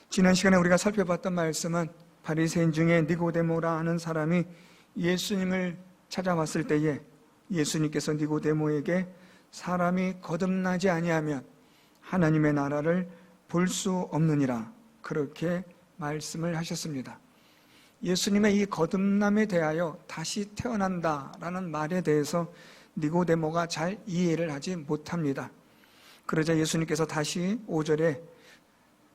지난 시간에 우리가 살펴봤던 말씀은 바리새인 중에 니고데모라 하는 사람이 예수님을 찾아왔을 때에 예수님께서 니고데모에게 사람이 거듭나지 아니하면 하나님의 나라를 볼 수 없느니라, 그렇게 말씀을 하셨습니다. 예수님의 이 거듭남에 대하여 다시 태어난다라는 말에 대해서 니고데모가 잘 이해를 하지 못합니다. 그러자 예수님께서 다시 5절에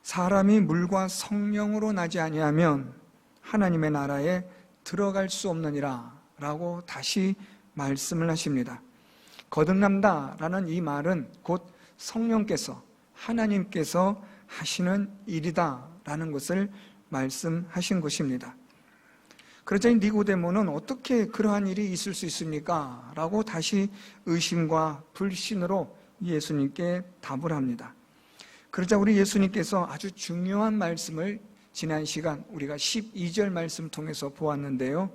사람이 물과 성령으로 나지 아니하면 하나님의 나라에 들어갈 수 없느니라 라고 다시 말씀을 하십니다. 거듭난다라는 이 말은 곧 성령께서, 하나님께서 하시는 일이다 라는 것을 말씀하신 것입니다. 그러자 니고데모는 어떻게 그러한 일이 있을 수 있습니까? 라고 다시 의심과 불신으로 예수님께 답을 합니다. 그러자 우리 예수님께서 아주 중요한 말씀을 지난 시간 우리가 12절 말씀 통해서 보았는데요,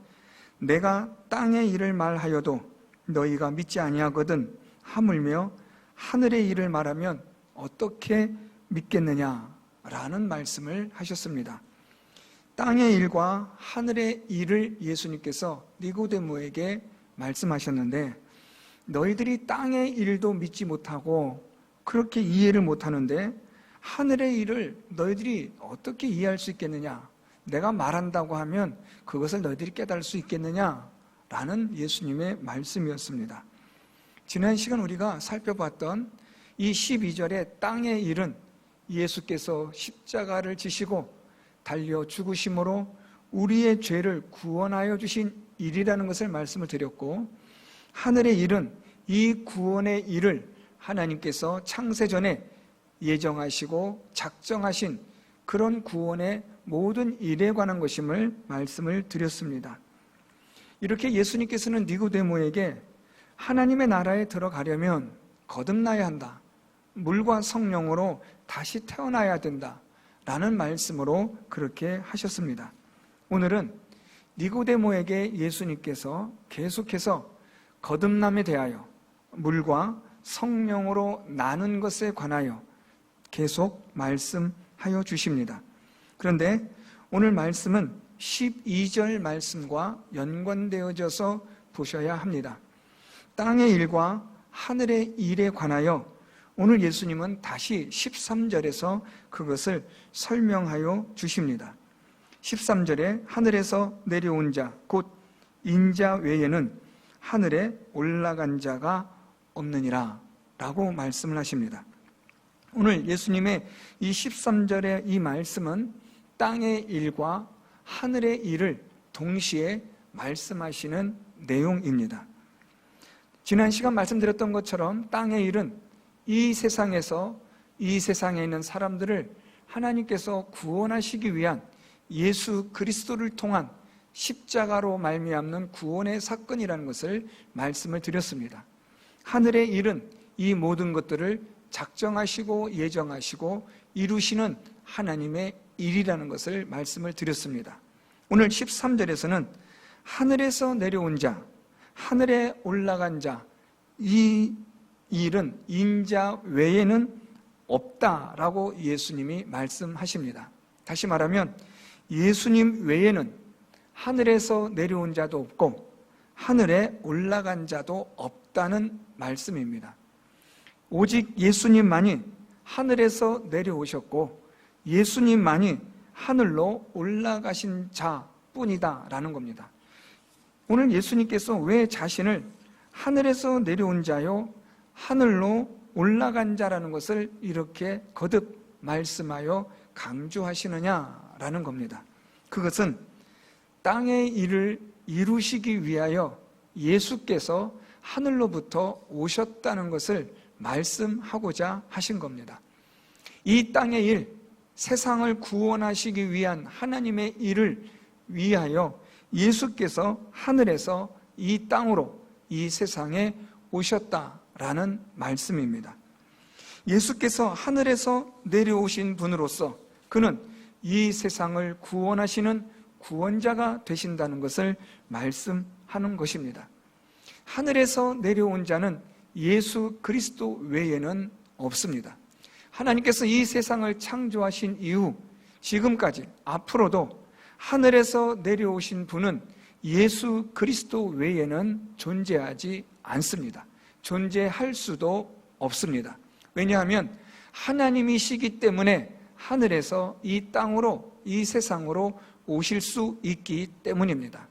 내가 땅의 일을 말하여도 너희가 믿지 아니하거든 하물며 하늘의 일을 말하면 어떻게 믿겠느냐라는 말씀을 하셨습니다. 땅의 일과 하늘의 일을 예수님께서 니고데모에게 말씀하셨는데, 너희들이 땅의 일도 믿지 못하고 그렇게 이해를 못하는데 하늘의 일을 너희들이 어떻게 이해할 수 있겠느냐, 내가 말한다고 하면 그것을 너희들이 깨달을 수 있겠느냐라는 예수님의 말씀이었습니다. 지난 시간 우리가 살펴봤던 이 12절의 땅의 일은 예수께서 십자가를 지시고 달려 죽으심으로 우리의 죄를 구원하여 주신 일이라는 것을 말씀을 드렸고, 하늘의 일은 이 구원의 일을 하나님께서 창세전에 예정하시고 작정하신 그런 구원의 모든 일에 관한 것임을 말씀을 드렸습니다. 이렇게 예수님께서는 니고데모에게 하나님의 나라에 들어가려면 거듭나야 한다, 물과 성령으로 다시 태어나야 된다 라는 말씀으로 그렇게 하셨습니다. 오늘은 니고데모에게 예수님께서 계속해서 거듭남에 대하여, 물과 성령으로 나는 것에 관하여 계속 말씀하여 주십니다. 그런데 오늘 말씀은 12절 말씀과 연관되어져서 보셔야 합니다. 땅의 일과 하늘의 일에 관하여 오늘 예수님은 다시 13절에서 그것을 설명하여 주십니다. 13절에 하늘에서 내려온 자, 곧 인자 외에는 하늘에 올라간 자가 없느니라 라고 말씀을 하십니다. 오늘 예수님의 이 13절의 이 말씀은 땅의 일과 하늘의 일을 동시에 말씀하시는 내용입니다. 지난 시간 말씀드렸던 것처럼 땅의 일은 이 세상에서, 이 세상에 있는 사람들을 하나님께서 구원하시기 위한 예수 그리스도를 통한 십자가로 말미암는 구원의 사건이라는 것을 말씀을 드렸습니다. 하늘의 일은 이 모든 것들을 작정하시고 예정하시고 이루시는 하나님의 일이라는 것을 말씀을 드렸습니다. 오늘 13절에서는 하늘에서 내려온 자, 하늘에 올라간 자, 이 일은 인자 외에는 없다라고 예수님이 말씀하십니다. 다시 말하면 예수님 외에는 하늘에서 내려온 자도 없고 하늘에 올라간 자도 없다는 말씀입니다. 오직 예수님만이 하늘에서 내려오셨고 예수님만이 하늘로 올라가신 자뿐이다 라는 겁니다. 오늘 예수님께서 왜 자신을 하늘에서 내려온 자요 하늘로 올라간 자라는 것을 이렇게 거듭 말씀하여 강조하시느냐라는 겁니다. 그것은 땅의 일을 이루시기 위하여 예수께서 하늘로부터 오셨다는 것을 말씀하고자 하신 겁니다. 이 땅의 일, 세상을 구원하시기 위한 하나님의 일을 위하여 예수께서 하늘에서 이 땅으로, 이 세상에 오셨다라는 말씀입니다. 예수께서 하늘에서 내려오신 분으로서 그는 이 세상을 구원하시는 구원자가 되신다는 것을 말씀하는 것입니다. 하늘에서 내려온 자는 예수 그리스도 외에는 없습니다. 하나님께서 이 세상을 창조하신 이후 지금까지 앞으로도 하늘에서 내려오신 분은 예수 그리스도 외에는 존재하지 않습니다. 존재할 수도 없습니다. 왜냐하면 하나님이시기 때문에 하늘에서 이 땅으로, 이 세상으로 오실 수 있기 때문입니다.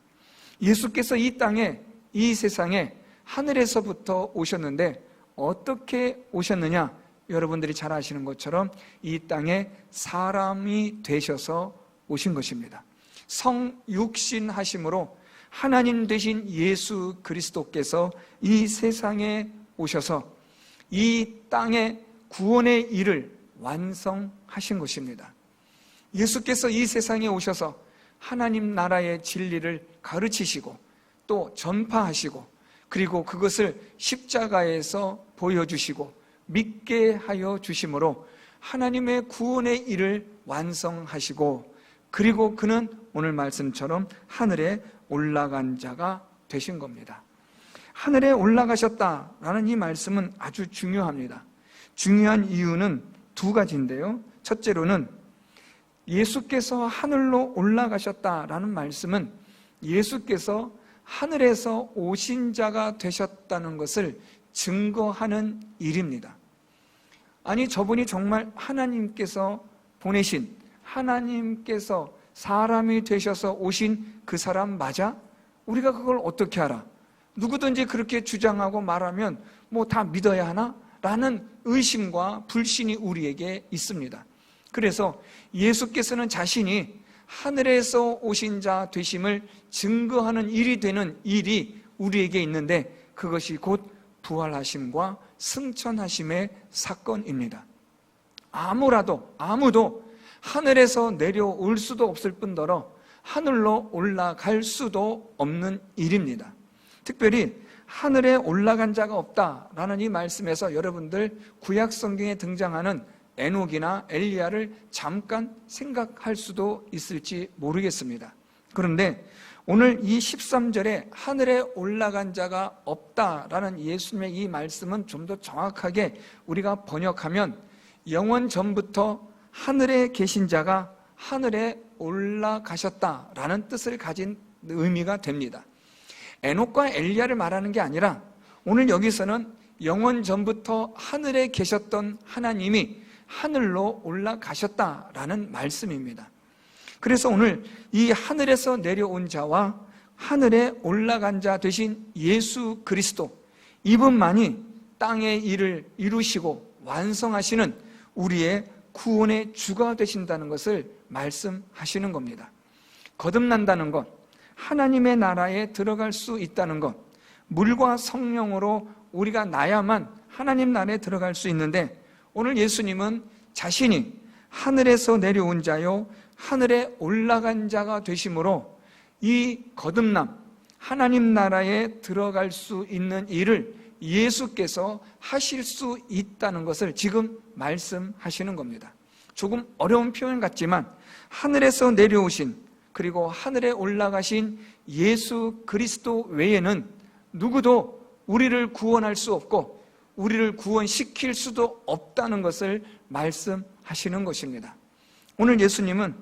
예수께서 이 땅에, 이 세상에 하늘에서부터 오셨는데 어떻게 오셨느냐? 여러분들이 잘 아시는 것처럼 이 땅에 사람이 되셔서 오신 것입니다. 성육신하심으로 하나님 되신 예수 그리스도께서 이 세상에 오셔서 이 땅의 구원의 일을 완성하신 것입니다. 예수께서 이 세상에 오셔서 하나님 나라의 진리를 가르치시고 또 전파하시고 그리고 그것을 십자가에서 보여주시고 믿게 하여 주심으로 하나님의 구원의 일을 완성하시고 그리고 그는 오늘 말씀처럼 하늘에 올라간 자가 되신 겁니다. 하늘에 올라가셨다라는 이 말씀은 아주 중요합니다. 중요한 이유는 두 가지인데요. 첫째로는 예수께서 하늘로 올라가셨다라는 말씀은 예수께서 하늘에서 오신 자가 되셨다는 것을 증거하는 일입니다. 아니, 저분이 정말 하나님께서 보내신, 하나님께서 사람이 되셔서 오신 그 사람 맞아? 우리가 그걸 어떻게 알아? 누구든지 그렇게 주장하고 말하면 뭐 다 믿어야 하나? 라는 의심과 불신이 우리에게 있습니다. 그래서 예수께서는 자신이 하늘에서 오신 자 되심을 증거하는 일이 되는 일이 우리에게 있는데 그것이 곧 부활하심과 승천하심의 사건입니다. 아무도 하늘에서 내려올 수도 없을 뿐더러 하늘로 올라갈 수도 없는 일입니다. 특별히 하늘에 올라간 자가 없다라는 이 말씀에서 여러분들 구약 성경에 등장하는 에녹이나 엘리야를 잠깐 생각할 수도 있을지 모르겠습니다. 그런데 오늘 이 13절에 하늘에 올라간 자가 없다라는 예수님의 이 말씀은 좀 더 정확하게 우리가 번역하면 영원 전부터 하늘에 계신 자가 하늘에 올라가셨다라는 뜻을 가진 의미가 됩니다. 에녹과 엘리야를 말하는 게 아니라 오늘 여기서는 영원 전부터 하늘에 계셨던 하나님이 하늘로 올라가셨다라는 말씀입니다. 그래서 오늘 이 하늘에서 내려온 자와 하늘에 올라간 자 되신 예수 그리스도, 이분만이 땅의 일을 이루시고 완성하시는 우리의 구원의 주가 되신다는 것을 말씀하시는 겁니다. 거듭난다는 것, 하나님의 나라에 들어갈 수 있다는 것, 물과 성령으로 우리가 나야만 하나님 나라에 들어갈 수 있는데 오늘 예수님은 자신이 하늘에서 내려온 자요 하늘에 올라간 자가 되심으로 이 거듭남, 하나님 나라에 들어갈 수 있는 일을 예수께서 하실 수 있다는 것을 지금 말씀하시는 겁니다. 조금 어려운 표현 같지만 하늘에서 내려오신 그리고 하늘에 올라가신 예수 그리스도 외에는 누구도 우리를 구원할 수 없고 우리를 구원시킬 수도 없다는 것을 말씀하시는 것입니다. 오늘 예수님은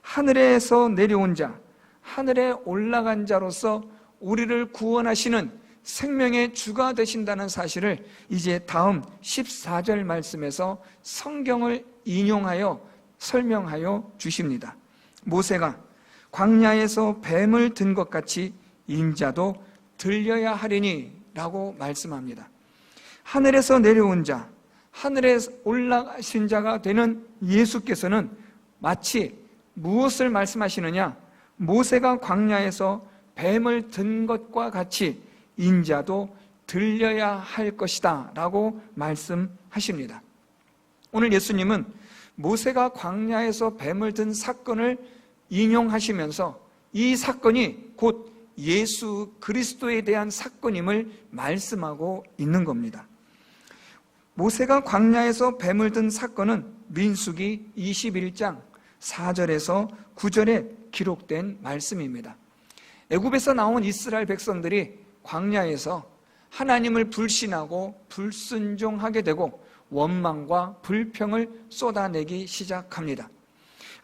하늘에서 내려온 자, 하늘에 올라간 자로서 우리를 구원하시는 생명의 주가 되신다는 사실을 이제 다음 14절 말씀에서 성경을 인용하여 설명하여 주십니다. 모세가 광야에서 뱀을 든 것 같이 인자도 들려야 하리니 라고 말씀합니다. 하늘에서 내려온 자, 하늘에 올라가신 자가 되는 예수께서는 마치 무엇을 말씀하시느냐? 모세가 광야에서 뱀을 든 것과 같이 인자도 들려야 할 것이다 라고 말씀하십니다. 오늘 예수님은 모세가 광야에서 뱀을 든 사건을 인용하시면서 이 사건이 곧 예수 그리스도에 대한 사건임을 말씀하고 있는 겁니다. 모세가 광야에서 뱀을 든 사건은 민수기 21장 4절에서 9절에 기록된 말씀입니다. 애굽에서 나온 이스라엘 백성들이 광야에서 하나님을 불신하고 불순종하게 되고 원망과 불평을 쏟아내기 시작합니다.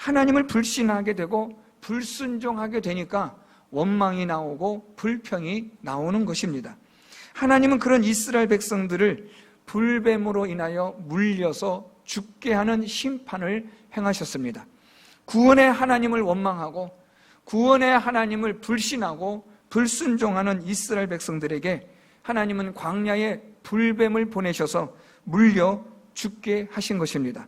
하나님을 불신하게 되고 불순종하게 되니까 원망이 나오고 불평이 나오는 것입니다. 하나님은 그런 이스라엘 백성들을 불뱀으로 인하여 물려서 죽게 하는 심판을 행하셨습니다. 구원의 하나님을 원망하고 구원의 하나님을 불신하고 불순종하는 이스라엘 백성들에게 하나님은 광야에 불뱀을 보내셔서 물려 죽게 하신 것입니다.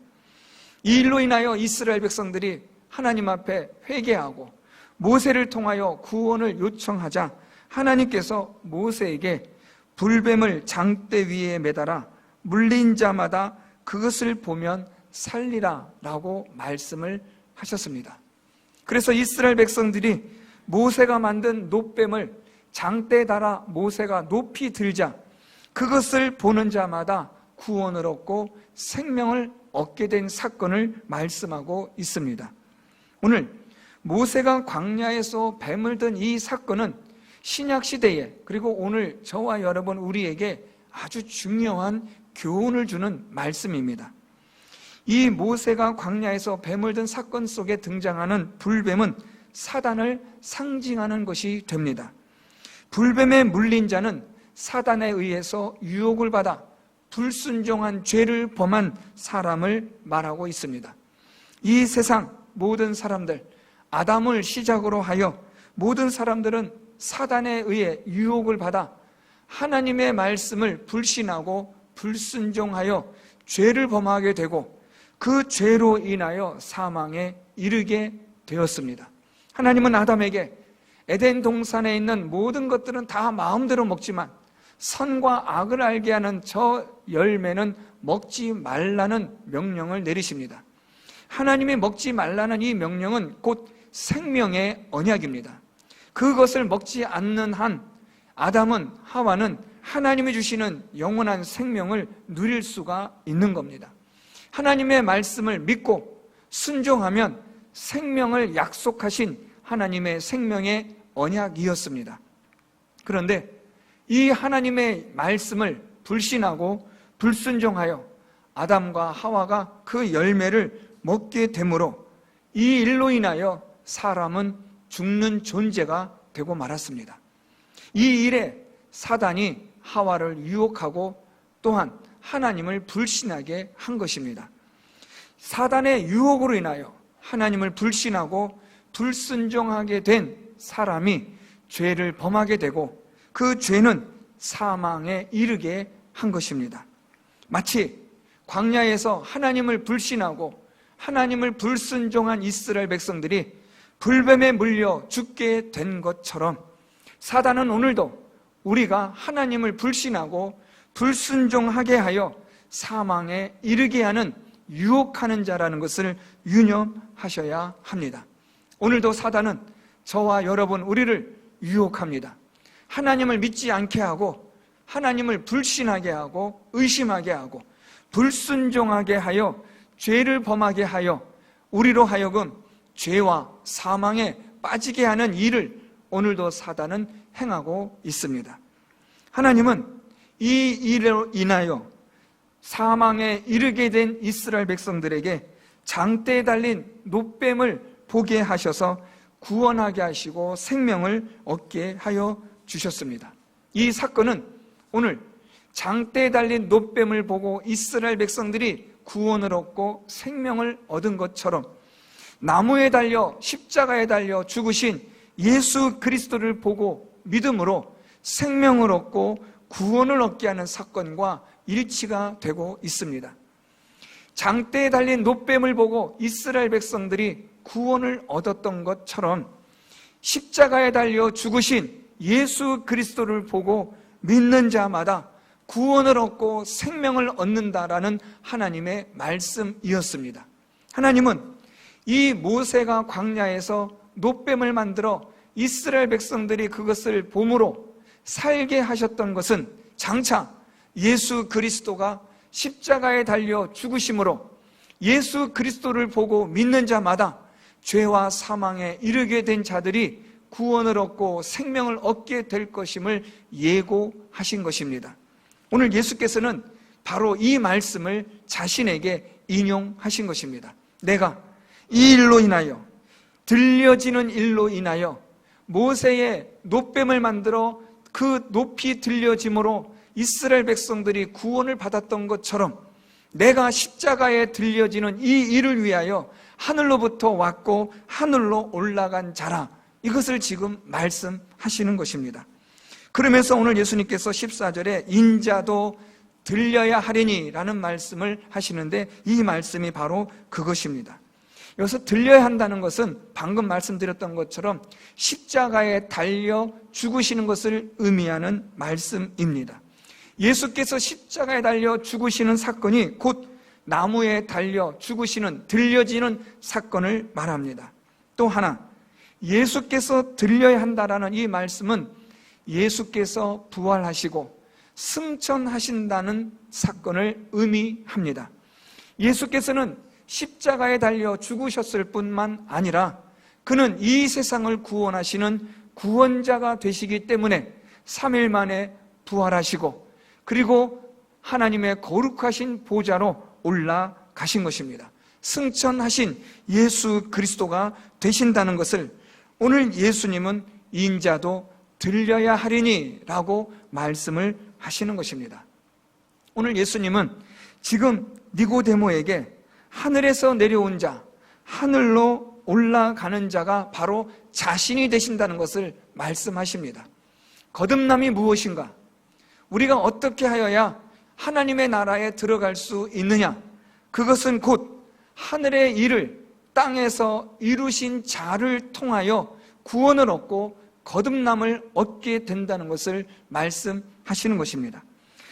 이 일로 인하여 이스라엘 백성들이 하나님 앞에 회개하고 모세를 통하여 구원을 요청하자 하나님께서 모세에게 불뱀을 장대 위에 매달아 물린 자마다 그것을 보면 살리라 라고 말씀을 하셨습니다. 그래서 이스라엘 백성들이 모세가 만든 놋뱀을 장대에 달아 모세가 높이 들자 그것을 보는 자마다 구원을 얻고 생명을 얻게 된 사건을 말씀하고 있습니다. 오늘 모세가 광야에서 뱀을 든 이 사건은 신약시대에 그리고 오늘 저와 여러분 우리에게 아주 중요한 교훈을 주는 말씀입니다. 이 모세가 광야에서 뱀을 든 사건 속에 등장하는 불뱀은 사단을 상징하는 것이 됩니다. 불뱀에 물린 자는 사단에 의해서 유혹을 받아 불순종한 죄를 범한 사람을 말하고 있습니다. 이 세상 모든 사람들, 아담을 시작으로 하여 모든 사람들은 사단에 의해 유혹을 받아 하나님의 말씀을 불신하고 불순종하여 죄를 범하게 되고 그 죄로 인하여 사망에 이르게 되었습니다. 하나님은 아담에게 에덴 동산에 있는 모든 것들은 다 마음대로 먹지만 선과 악을 알게 하는 저 열매는 먹지 말라는 명령을 내리십니다. 하나님이 먹지 말라는 이 명령은 곧 생명의 언약입니다. 그것을 먹지 않는 한 아담은 하와는 하나님이 주시는 영원한 생명을 누릴 수가 있는 겁니다. 하나님의 말씀을 믿고 순종하면 생명을 약속하신 하나님의 생명의 언약이었습니다. 그런데 이 하나님의 말씀을 불신하고 불순종하여 아담과 하와가 그 열매를 먹게 되므로 이 일로 인하여 사람은 죽는 존재가 되고 말았습니다. 이 일에 사단이 하와를 유혹하고 또한 하나님을 불신하게 한 것입니다. 사단의 유혹으로 인하여 하나님을 불신하고 불순종하게 된 사람이 죄를 범하게 되고 그 죄는 사망에 이르게 한 것입니다. 마치 광야에서 하나님을 불신하고 하나님을 불순종한 이스라엘 백성들이 불뱀에 물려 죽게 된 것처럼 사단은 오늘도 우리가 하나님을 불신하고 불순종하게 하여 사망에 이르게 하는 유혹하는 자라는 것을 유념하셔야 합니다. 오늘도 사단은 저와 여러분 우리를 유혹합니다. 하나님을 믿지 않게 하고 하나님을 불신하게 하고 의심하게 하고 불순종하게 하여 죄를 범하게 하여 우리로 하여금 죄와 사망에 빠지게 하는 일을 오늘도 사단은 행하고 있습니다. 하나님은 이 일로 인하여 사망에 이르게 된 이스라엘 백성들에게 장대에 달린 놋뱀을 보게 하셔서 구원하게 하시고 생명을 얻게 하여 주셨습니다. 이 사건은 오늘 장대에 달린 놋뱀을 보고 이스라엘 백성들이 구원을 얻고 생명을 얻은 것처럼 나무에 달려 십자가에 달려 죽으신 예수 그리스도를 보고 믿음으로 생명을 얻고 구원을 얻게 하는 사건과 일치가 되고 있습니다. 장대에 달린 놋뱀을 보고 이스라엘 백성들이 구원을 얻었던 것처럼 십자가에 달려 죽으신 예수 그리스도를 보고 믿는 자마다 구원을 얻고 생명을 얻는다라는 하나님의 말씀이었습니다. 하나님은 이 모세가 광야에서 놋뱀을 만들어 이스라엘 백성들이 그것을 봄으로 살게 하셨던 것은 장차 예수 그리스도가 십자가에 달려 죽으심으로 예수 그리스도를 보고 믿는 자마다 죄와 사망에 이르게 된 자들이 구원을 얻고 생명을 얻게 될 것임을 예고하신 것입니다. 오늘 예수께서는 바로 이 말씀을 자신에게 인용하신 것입니다. 내가 이 일로 인하여, 들려지는 일로 인하여 모세의 놋뱀을 만들어 그 높이 들려짐으로 이스라엘 백성들이 구원을 받았던 것처럼 내가 십자가에 들려지는 이 일을 위하여 하늘로부터 왔고 하늘로 올라간 자라, 이것을 지금 말씀하시는 것입니다. 그러면서 오늘 예수님께서 14절에 인자도 들려야 하리니 라는 말씀을 하시는데, 이 말씀이 바로 그것입니다. 여기서 들려야 한다는 것은 방금 말씀드렸던 것처럼 십자가에 달려 죽으시는 것을 의미하는 말씀입니다. 예수께서 십자가에 달려 죽으시는 사건이 곧 나무에 달려 죽으시는, 들려지는 사건을 말합니다. 또 하나, 예수께서 들려야 한다라는 이 말씀은 예수께서 부활하시고 승천하신다는 사건을 의미합니다. 예수께서는 십자가에 달려 죽으셨을 뿐만 아니라 그는 이 세상을 구원하시는 구원자가 되시기 때문에 3일 만에 부활하시고 그리고 하나님의 거룩하신 보좌로 올라가신 것입니다. 승천하신 예수 그리스도가 되신다는 것을 오늘 예수님은 인자도 들려야 하리니 라고 말씀을 하시는 것입니다. 오늘 예수님은 지금 니고데모에게 하늘에서 내려온 자, 하늘로 올라가는 자가 바로 자신이 되신다는 것을 말씀하십니다. 거듭남이 무엇인가? 우리가 어떻게 하여야 하나님의 나라에 들어갈 수 있느냐? 그것은 곧 하늘의 일을 땅에서 이루신 자를 통하여 구원을 얻고 거듭남을 얻게 된다는 것을 말씀하시는 것입니다.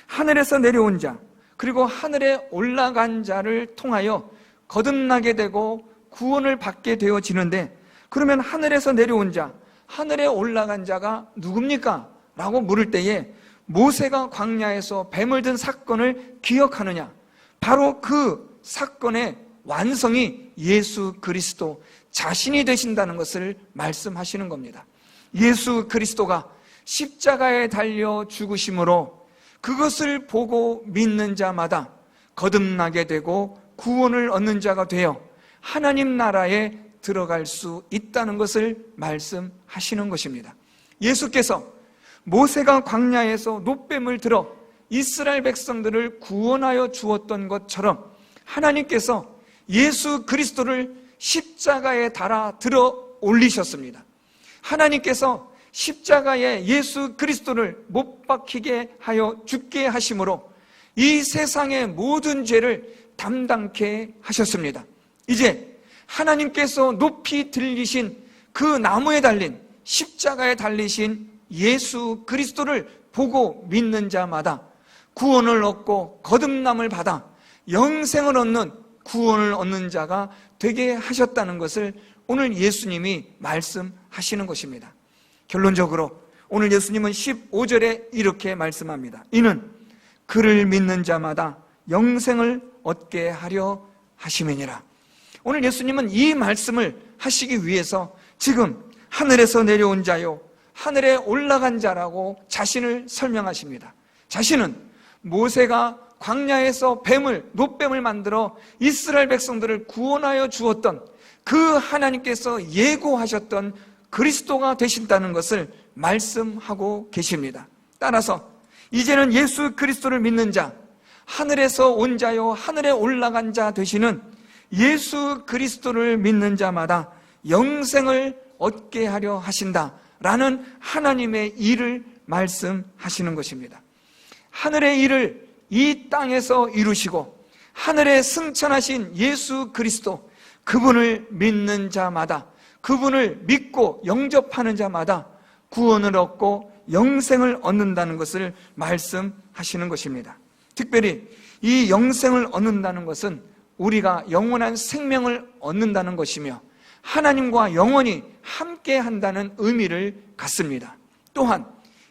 하늘에서 내려온 자, 그리고 하늘에 올라간 자를 통하여 거듭나게 되고 구원을 받게 되어지는데, 그러면 하늘에서 내려온 자, 하늘에 올라간 자가 누굽니까? 라고 물을 때에 모세가 광야에서 뱀을 든 사건을 기억하느냐? 바로 그 사건의 완성이 예수 그리스도 자신이 되신다는 것을 말씀하시는 겁니다. 예수 그리스도가 십자가에 달려 죽으심으로 그것을 보고 믿는 자마다 거듭나게 되고 구원을 얻는 자가 되어 하나님 나라에 들어갈 수 있다는 것을 말씀하시는 것입니다. 예수께서 모세가 광야에서 놋뱀을 들어 이스라엘 백성들을 구원하여 주었던 것처럼 하나님께서 예수 그리스도를 십자가에 달아 들어 올리셨습니다. 하나님께서 십자가에 예수 그리스도를 못 박히게 하여 죽게 하심으로 이 세상의 모든 죄를 담당케 하셨습니다. 이제 하나님께서 높이 들리신 그 나무에 달린, 십자가에 달리신 예수 그리스도를 보고 믿는 자마다 구원을 얻고 거듭남을 받아 영생을 얻는, 구원을 얻는 자가 되게 하셨다는 것을 오늘 예수님이 말씀하시는 것입니다. 결론적으로 오늘 예수님은 15절에 이렇게 말씀합니다. 이는 그를 믿는 자마다 영생을 얻게 하려 하심이니라. 오늘 예수님은 이 말씀을 하시기 위해서 지금 하늘에서 내려온 자요, 하늘에 올라간 자라고 자신을 설명하십니다. 자신은 모세가 광야에서 놋뱀을 만들어 이스라엘 백성들을 구원하여 주었던 그 하나님께서 예고하셨던 그리스도가 되신다는 것을 말씀하고 계십니다. 따라서 이제는 예수 그리스도를 믿는 자, 하늘에서 온 자요 하늘에 올라간 자 되시는 예수 그리스도를 믿는 자마다 영생을 얻게 하려 하신다라는 하나님의 일을 말씀하시는 것입니다. 하늘의 일을 이 땅에서 이루시고 하늘에 승천하신 예수 그리스도, 그분을 믿는 자마다, 그분을 믿고 영접하는 자마다 구원을 얻고 영생을 얻는다는 것을 말씀하시는 것입니다. 특별히 이 영생을 얻는다는 것은 우리가 영원한 생명을 얻는다는 것이며 하나님과 영원히 함께 한다는 의미를 갖습니다. 또한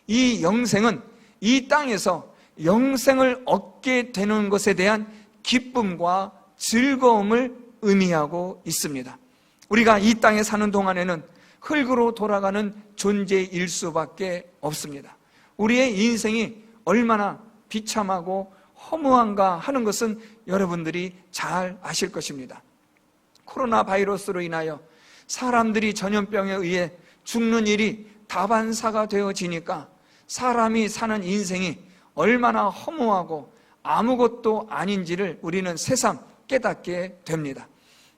이 영생은 이 땅에서 영생을 얻게 되는 것에 대한 기쁨과 즐거움을 의미하고 있습니다. 우리가 이 땅에 사는 동안에는 흙으로 돌아가는 존재일 수밖에 없습니다. 우리의 인생이 얼마나 비참하고 허무한가 하는 것은 여러분들이 잘 아실 것입니다. 코로나 바이러스로 인하여 사람들이 전염병에 의해 죽는 일이 다반사가 되어지니까 사람이 사는 인생이 얼마나 허무하고 아무것도 아닌지를 우리는 새삼 깨닫게 됩니다.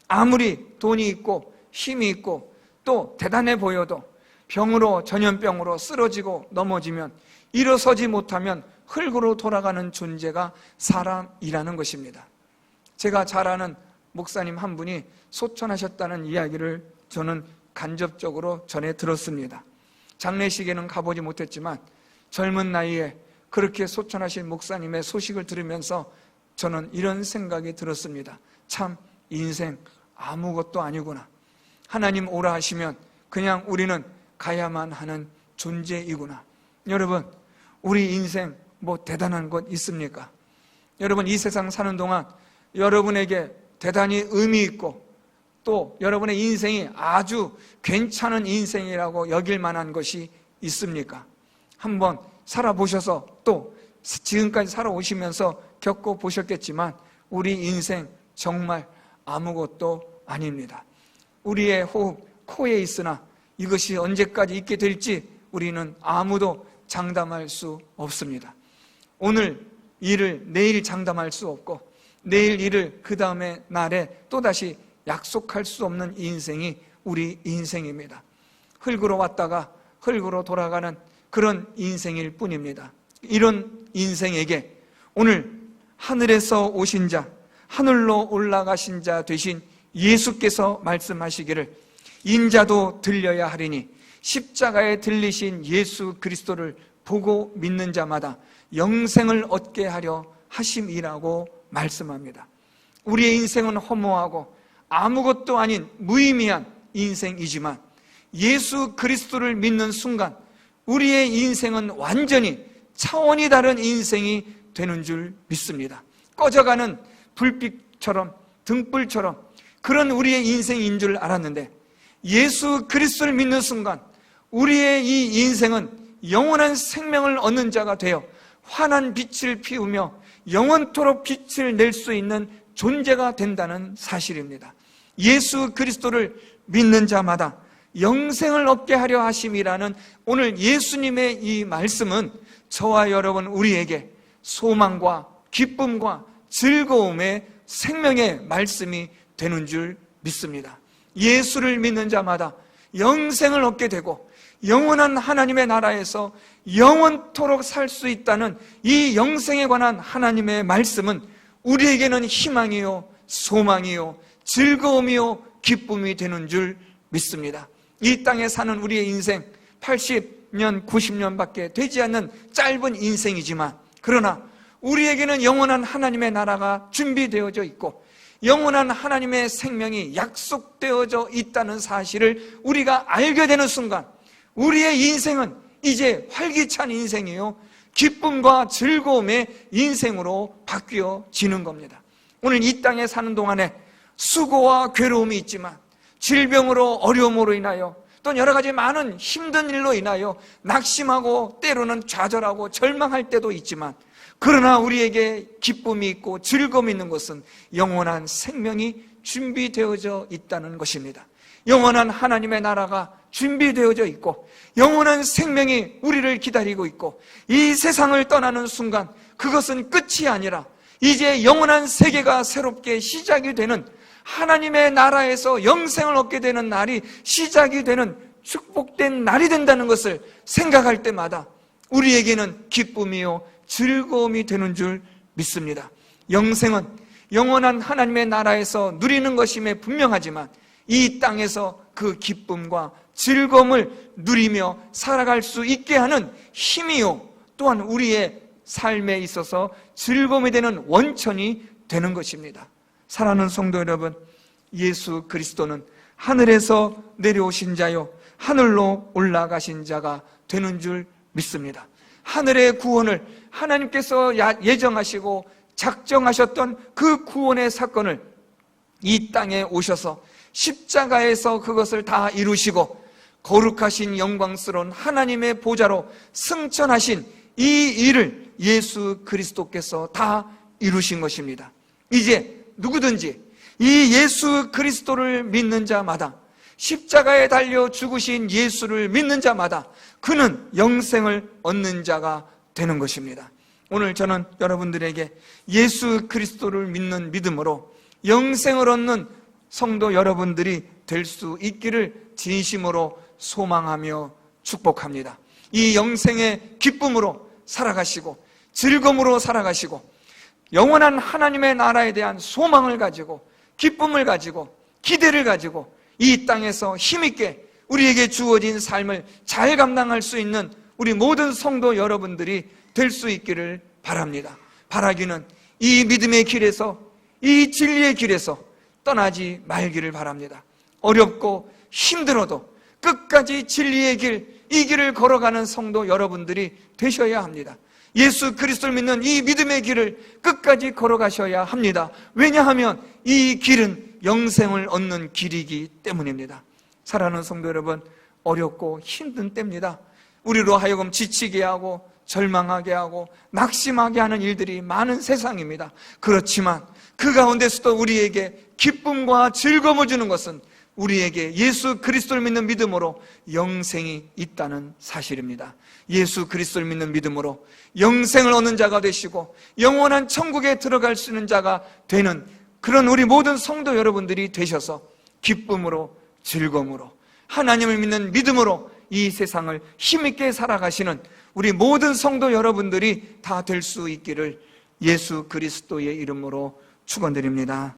아무리 돈이 있고 힘이 있고 또 대단해 보여도 병으로, 전염병으로 쓰러지고 넘어지면 일어서지 못하면 흙으로 돌아가는 존재가 사람이라는 것입니다. 제가 잘 아는 목사님 한 분이 소천하셨다는 이야기를 저는 간접적으로 전해 들었습니다. 장례식에는 가보지 못했지만 젊은 나이에 그렇게 소천하신 목사님의 소식을 들으면서 저는 이런 생각이 들었습니다. 참 인생 아무것도 아니구나. 하나님 오라 하시면 그냥 우리는 가야만 하는 존재이구나. 여러분, 우리 인생 뭐 대단한 것 있습니까? 여러분, 이 세상 사는 동안 여러분에게 대단히 의미 있고 또 여러분의 인생이 아주 괜찮은 인생이라고 여길 만한 것이 있습니까? 한번 살아보셔서 또 지금까지 살아오시면서 겪어보셨겠지만 우리 인생 정말 아무것도 아닙니다. 우리의 호흡 코에 있으나 이것이 언제까지 있게 될지 우리는 아무도 장담할 수 없습니다. 오늘 일을 내일 장담할 수 없고 내일 일을 그 다음에 날에 또다시 약속할 수 없는 인생이 우리 인생입니다. 흙으로 왔다가 흙으로 돌아가는 그런 인생일 뿐입니다. 이런 인생에게 오늘 하늘에서 오신 자, 하늘로 올라가신 자 되신 예수께서 말씀하시기를 인자도 들려야 하리니 십자가에 들리신 예수 그리스도를 보고 믿는 자마다 영생을 얻게 하려 하심이라고 말씀합니다. 우리의 인생은 허무하고 아무것도 아닌 무의미한 인생이지만 예수 그리스도를 믿는 순간 우리의 인생은 완전히 차원이 다른 인생이 되는 줄 믿습니다. 꺼져가는 불빛처럼 등불처럼 그런 우리의 인생인 줄 알았는데 예수 그리스도를 믿는 순간 우리의 이 인생은 영원한 생명을 얻는 자가 되어 환한 빛을 피우며 영원토록 빛을 낼 수 있는 존재가 된다는 사실입니다. 예수 그리스도를 믿는 자마다 영생을 얻게 하려 하심이라는 오늘 예수님의 이 말씀은 저와 여러분 우리에게 소망과 기쁨과 즐거움의 생명의 말씀이 되는 줄 믿습니다. 예수를 믿는 자마다 영생을 얻게 되고 영원한 하나님의 나라에서 영원토록 살 수 있다는 이 영생에 관한 하나님의 말씀은 우리에게는 희망이요 소망이요 즐거움이요 기쁨이 되는 줄 믿습니다. 이 땅에 사는 우리의 인생 80년 90년밖에 되지 않는 짧은 인생이지만 그러나 우리에게는 영원한 하나님의 나라가 준비되어져 있고 영원한 하나님의 생명이 약속되어져 있다는 사실을 우리가 알게 되는 순간 우리의 인생은 이제 활기찬 인생이요 기쁨과 즐거움의 인생으로 바뀌어지는 겁니다. 오늘 이 땅에 사는 동안에 수고와 괴로움이 있지만 질병으로 어려움으로 인하여 또 여러 가지 많은 힘든 일로 인하여 낙심하고 때로는 좌절하고 절망할 때도 있지만 그러나 우리에게 기쁨이 있고 즐거움이 있는 것은 영원한 생명이 준비되어져 있다는 것입니다. 영원한 하나님의 나라가 준비되어져 있고 영원한 생명이 우리를 기다리고 있고 이 세상을 떠나는 순간 그것은 끝이 아니라 이제 영원한 세계가 새롭게 시작이 되는 하나님의 나라에서 영생을 얻게 되는 날이 시작이 되는 축복된 날이 된다는 것을 생각할 때마다 우리에게는 기쁨이요 즐거움이 되는 줄 믿습니다. 영생은 영원한 하나님의 나라에서 누리는 것임에 분명하지만 이 땅에서 그 기쁨과 즐거움을 누리며 살아갈 수 있게 하는 힘이요 또한 우리의 삶에 있어서 즐거움이 되는 원천이 되는 것입니다. 사랑하는 성도 여러분, 예수 그리스도는 하늘에서 내려오신 자요 하늘로 올라가신 자가 되는 줄 믿습니다. 하늘의 구원을 하나님께서 예정하시고 작정하셨던 그 구원의 사건을 이 땅에 오셔서 십자가에서 그것을 다 이루시고 거룩하신 영광스러운 하나님의 보좌로 승천하신 이 일을 예수 그리스도께서 다 이루신 것입니다. 이제 누구든지 이 예수 그리스도를 믿는 자마다, 십자가에 달려 죽으신 예수를 믿는 자마다 그는 영생을 얻는 자가 되는 것입니다. 오늘 저는 여러분들에게 예수 그리스도를 믿는 믿음으로 영생을 얻는 성도 여러분들이 될 수 있기를 진심으로 소망하며 축복합니다. 이 영생의 기쁨으로 살아가시고 즐거움으로 살아가시고 영원한 하나님의 나라에 대한 소망을 가지고 기쁨을 가지고 기대를 가지고 이 땅에서 힘있게 우리에게 주어진 삶을 잘 감당할 수 있는 우리 모든 성도 여러분들이 될 수 있기를 바랍니다. 바라기는 이 믿음의 길에서, 이 진리의 길에서 떠나지 말기를 바랍니다. 어렵고 힘들어도 끝까지 진리의 길, 이 길을 걸어가는 성도 여러분들이 되셔야 합니다. 예수 그리스도를 믿는 이 믿음의 길을 끝까지 걸어가셔야 합니다. 왜냐하면 이 길은 영생을 얻는 길이기 때문입니다. 사랑하는 성도 여러분, 어렵고 힘든 때입니다. 우리로 하여금 지치게 하고 절망하게 하고 낙심하게 하는 일들이 많은 세상입니다. 그렇지만 그 가운데서도 우리에게 기쁨과 즐거움을 주는 것은 우리에게 예수 그리스도를 믿는 믿음으로 영생이 있다는 사실입니다. 예수 그리스도를 믿는 믿음으로 영생을 얻는 자가 되시고 영원한 천국에 들어갈 수 있는 자가 되는 그런 우리 모든 성도 여러분들이 되셔서 기쁨으로 즐거움으로 하나님을 믿는 믿음으로 이 세상을 힘있게 살아가시는 우리 모든 성도 여러분들이 다 될 수 있기를 예수 그리스도의 이름으로 축원드립니다.